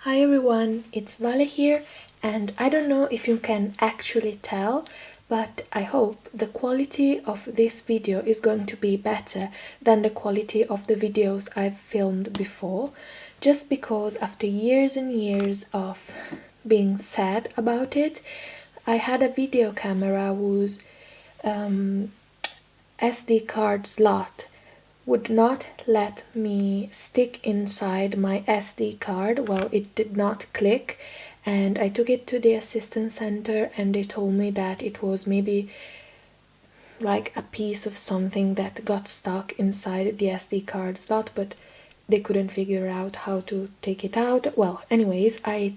Hi everyone, it's Vale here, and I don't know if you can actually tell, but I hope the quality of this video is going to be better than the quality of the videos I've filmed before, just because after years and years of being sad about it, I had a video camera whose SD card slot would not let me stick inside my SD card. Well, it did not click, and I took it to the assistance center and they told me that it was maybe like a piece of something that got stuck inside the SD card slot, but they couldn't figure out how to take it out. Well, anyways, I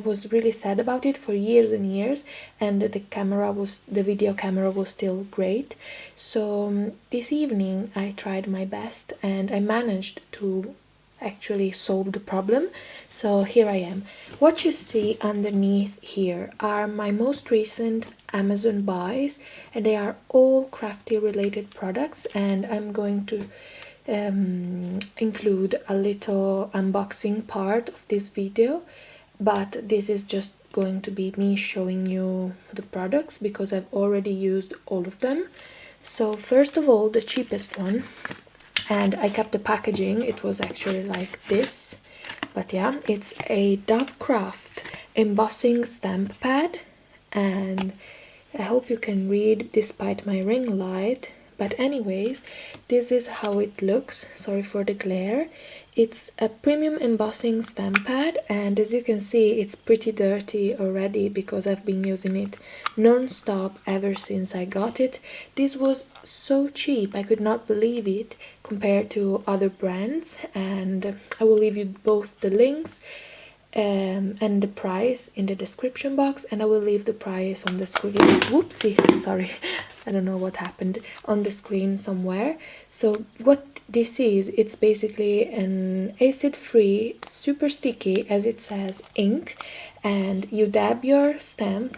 was really sad about it for years and years, and the video camera was still great. So this evening I tried my best and I managed to actually solve the problem. So here I am. What you see underneath here are my most recent Amazon buys, and they are all crafty related products, and I'm going to include a little unboxing part of this video, but this is just going to be me showing you the products because I've already used all of them. So first of all, the cheapest one, and I kept the packaging, it was actually like this, but yeah, it's a Dovecraft embossing stamp pad, and I hope you can read despite my ring light. But anyways, this is how it looks. Sorry for the glare. It's a premium embossing stamp pad, and as you can see, it's pretty dirty already because I've been using it non-stop ever since I got it. This was so cheap, I could not believe it compared to other brands, and I will leave you both the links and the price in the description box, and I will leave the price on the screen. Whoopsie, sorry, I don't know what happened, on the screen somewhere. So what this is, it's basically an acid-free, super sticky, as it says, ink, and you dab your stamp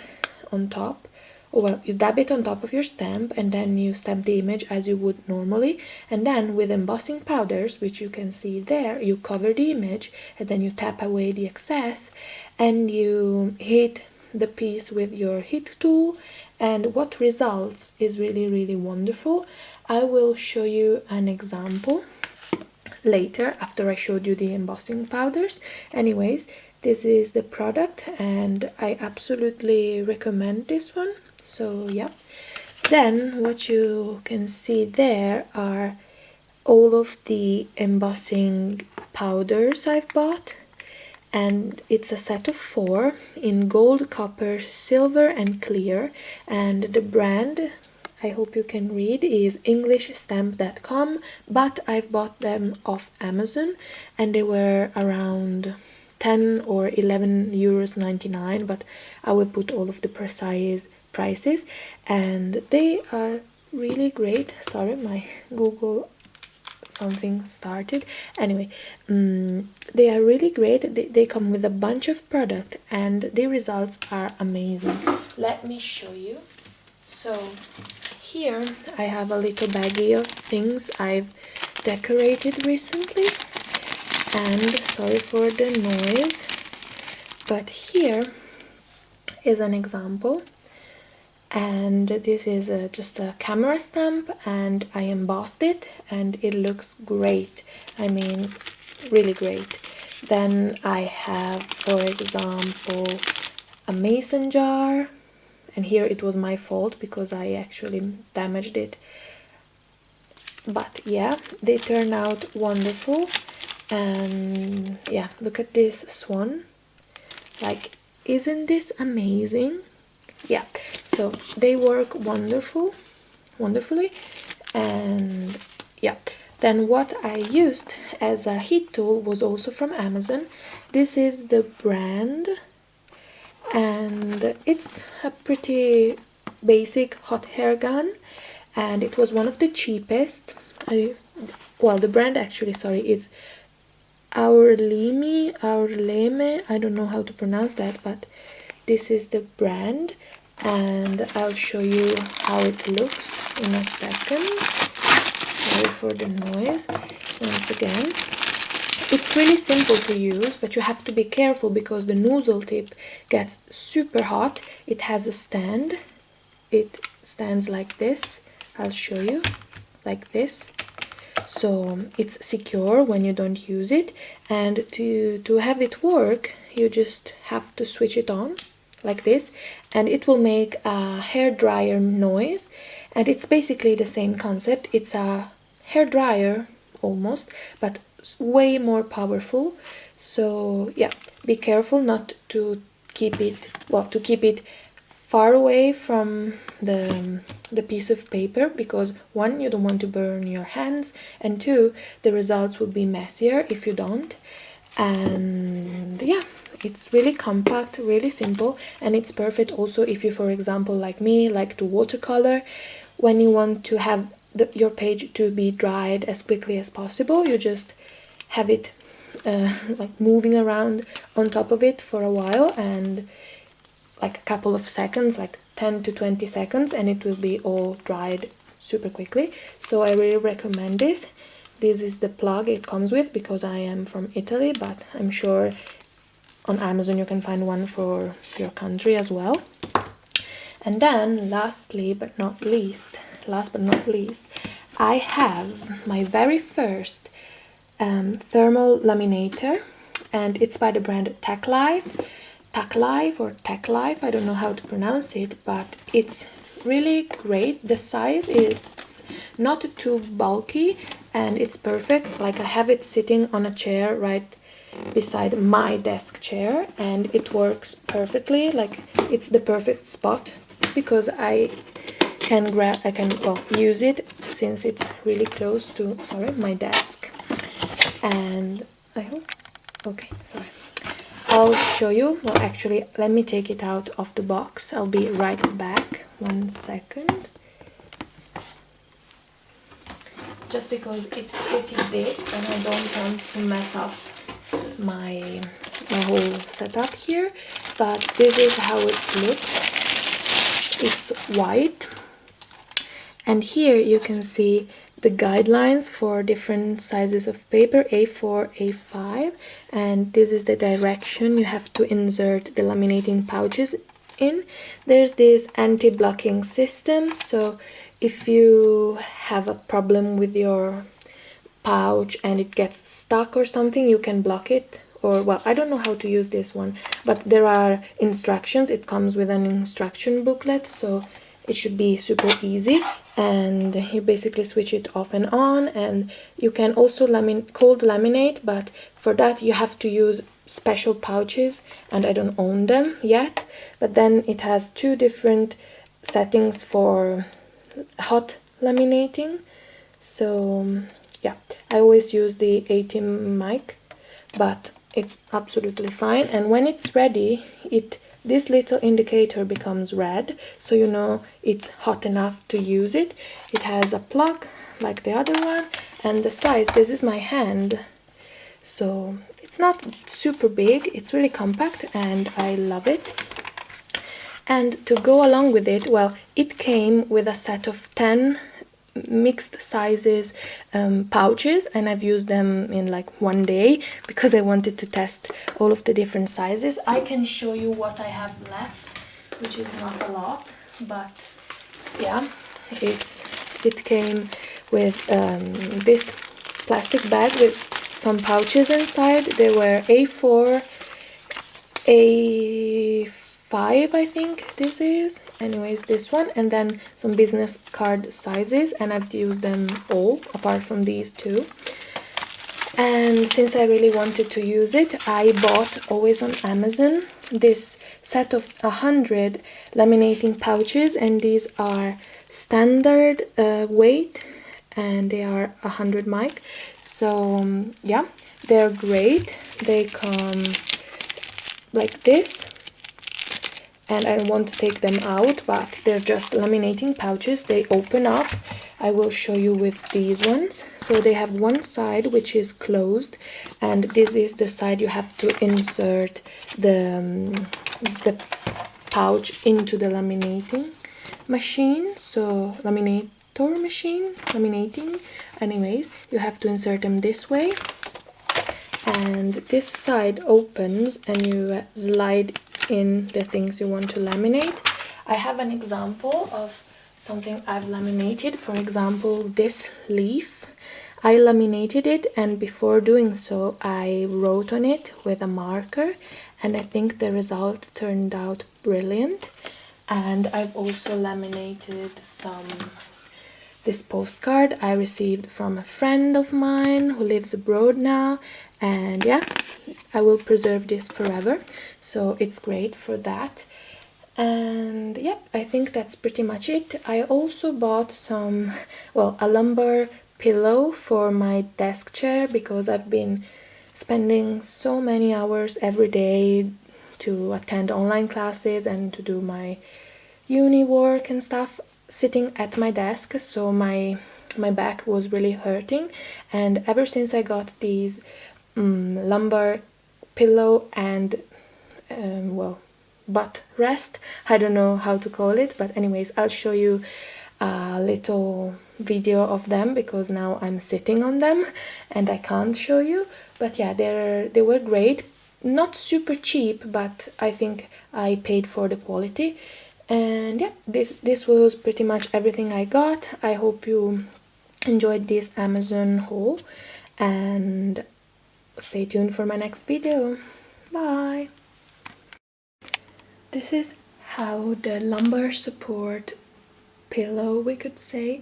on top. Well, you dab it on top of your stamp, and then you stamp the image as you would normally, and then with embossing powders, which you can see there, you cover the image, and then you tap away the excess, and you hit the piece with your heat tool, and what results is really wonderful. I will show you an example later after I showed you the embossing powders. Anyways, this is the product and I absolutely recommend this one. So yeah, then what you can see there are all of the embossing powders I've bought, and it's a set of 4 in gold, copper, silver and clear, and the brand, I hope you can read, is Englishstamp.com, but I've bought them off Amazon and they were around 10 or 11 euros 99, but I will put all of the precise prices, and they are really great. Sorry, my Google something started. Anyway, they are really great. They come with a bunch of product and the results are amazing. Let me show you. So here I have a little baggie of things I've decorated recently, and sorry for the noise, but here is an example, and this is just a camera stamp, and I embossed it and it looks great. I mean, really great. Then I have, for example, a mason jar, and here it was my fault because I actually damaged it, but yeah, they turn out wonderful. And yeah, look at this swan, like, isn't this amazing? Yeah, so they work wonderfully, and yeah. Then what I used as a heat tool was also from Amazon. This is the brand, and it's a pretty basic hot air gun, and it was one of the cheapest. Well, the brand actually, sorry, it's OurLeeme, I don't know how to pronounce that, but this is the brand, and I'll show you how it looks in a second. Sorry for the noise once again. It's really simple to use, but you have to be careful because the nozzle tip gets super hot. It has a stand. It stands like this. I'll show you, like this. So it's secure when you don't use it, and to have it work, you just have to switch it on like this, and it will make a hair dryer noise. And it's basically the same concept. It's a hair dryer almost, but way more powerful. So yeah, be careful not to keep it, well, to keep it far away from the piece of paper, because one, you don't want to burn your hands, and two, the results will be messier if you don't. And yeah, it's really compact, really simple, and it's perfect also if you, for example, like me, like to watercolor. When you want to have your page to be dried as quickly as possible, you just have it like moving around on top of it for a while, and like a couple of seconds, like 10 to 20 seconds, and it will be all dried super quickly. So I really recommend this. This is the plug it comes with, because I am from Italy, but I'm sure on Amazon you can find one for your country as well. And then last but not least, I have my very first thermal laminator, and it's by the brand Tacklife, I don't know how to pronounce it, but it's really great. The size is not too bulky, and it's perfect. Like, I have it sitting on a chair right beside my desk chair, and it works perfectly. Like, it's the perfect spot, because I can use it since it's really close to my desk. And I hope, okay, sorry, I'll show you. Well, actually, let me take it out of the box. I'll be right back. 1 second. Just because it's pretty big and I don't want to mess up my whole setup here. But this is how it looks. It's white. And here you can see the guidelines for different sizes of paper, A4, A5, and this is the direction you have to insert the laminating pouches in. There's this anti-blocking system, so if you have a problem with your pouch and it gets stuck or something, you can block it. Or, well, I don't know how to use this one, but there are instructions. It comes with an instruction booklet, so it should be super easy, and you basically switch it off and on. And you can also cold laminate, but for that you have to use special pouches, and I don't own them yet. But then it has 2 different settings for hot laminating. So yeah, I always use the 18 mic, but it's absolutely fine. And when it's ready, this little indicator becomes red, so you know it's hot enough to use it. It has a plug like the other one, and the size, this is my hand, so it's not super big, it's really compact, and I love it. And to go along with it, well, it came with a set of 10 mixed sizes pouches, and I've used them in like 1 day because I wanted to test all of the different sizes. I can show you what I have left, which is not a lot, but yeah, it came with this plastic bag with some pouches inside. They were A4, A5, I think this is, anyways, this one, and then some business card sizes, and I've used them all apart from these 2. And since I really wanted to use it, I bought, always on Amazon, this set of 100 laminating pouches, and these are standard weight, and they are 100 mic. So yeah, they're great. They come like this, and I want to take them out, but they're just laminating pouches. They open up. I will show you with these ones. So they have one side which is closed, and this is the side you have to insert the pouch into the laminating machine. So laminating, anyways, you have to insert them this way. and this side opens and you slide in the things you want to laminate. I have an example of something I've laminated. For example, this leaf, I laminated it, and before doing so I wrote on it with a marker, and I think the result turned out brilliant. And I've also laminated this postcard I received from a friend of mine who lives abroad now, and yeah, I will preserve this forever, so it's great for that. And yeah, I think that's pretty much it. I also bought a lumbar pillow for my desk chair, because I've been spending so many hours every day to attend online classes and to do my uni work and stuff sitting at my desk, so my back was really hurting. And ever since I got these lumbar pillow and butt rest, I don't know how to call it, but anyways, I'll show you a little video of them, because now I'm sitting on them and I can't show you. But yeah, they were great, not super cheap, but I think I paid for the quality. And yeah, this was pretty much everything I got. I hope you enjoyed this Amazon haul, and stay tuned for my next video. Bye! This is how the lumbar support pillow, we could say,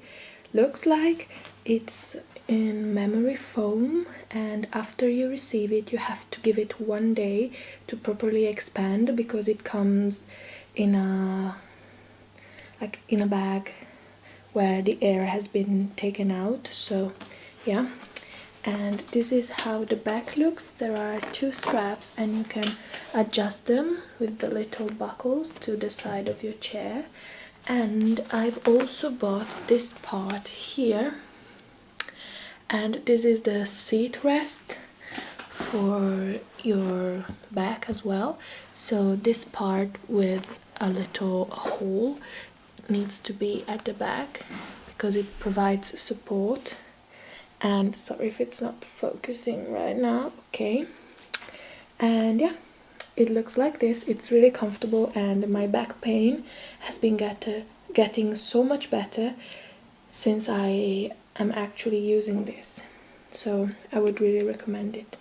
looks like. It's in memory foam, and after you receive it you have to give it 1 day to properly expand, because it comes in a bag where the air has been taken out. So yeah, and this is how the back looks. There are 2 straps and you can adjust them with the little buckles to the side of your chair. And I've also bought this part here, and this is the seat rest for your back as well. So this part with a little hole needs to be at the back because it provides support. And sorry if it's not focusing right now. Okay, and yeah, it looks like this. It's really comfortable, and my back pain has been getting so much better since I am actually using this, so I would really recommend it.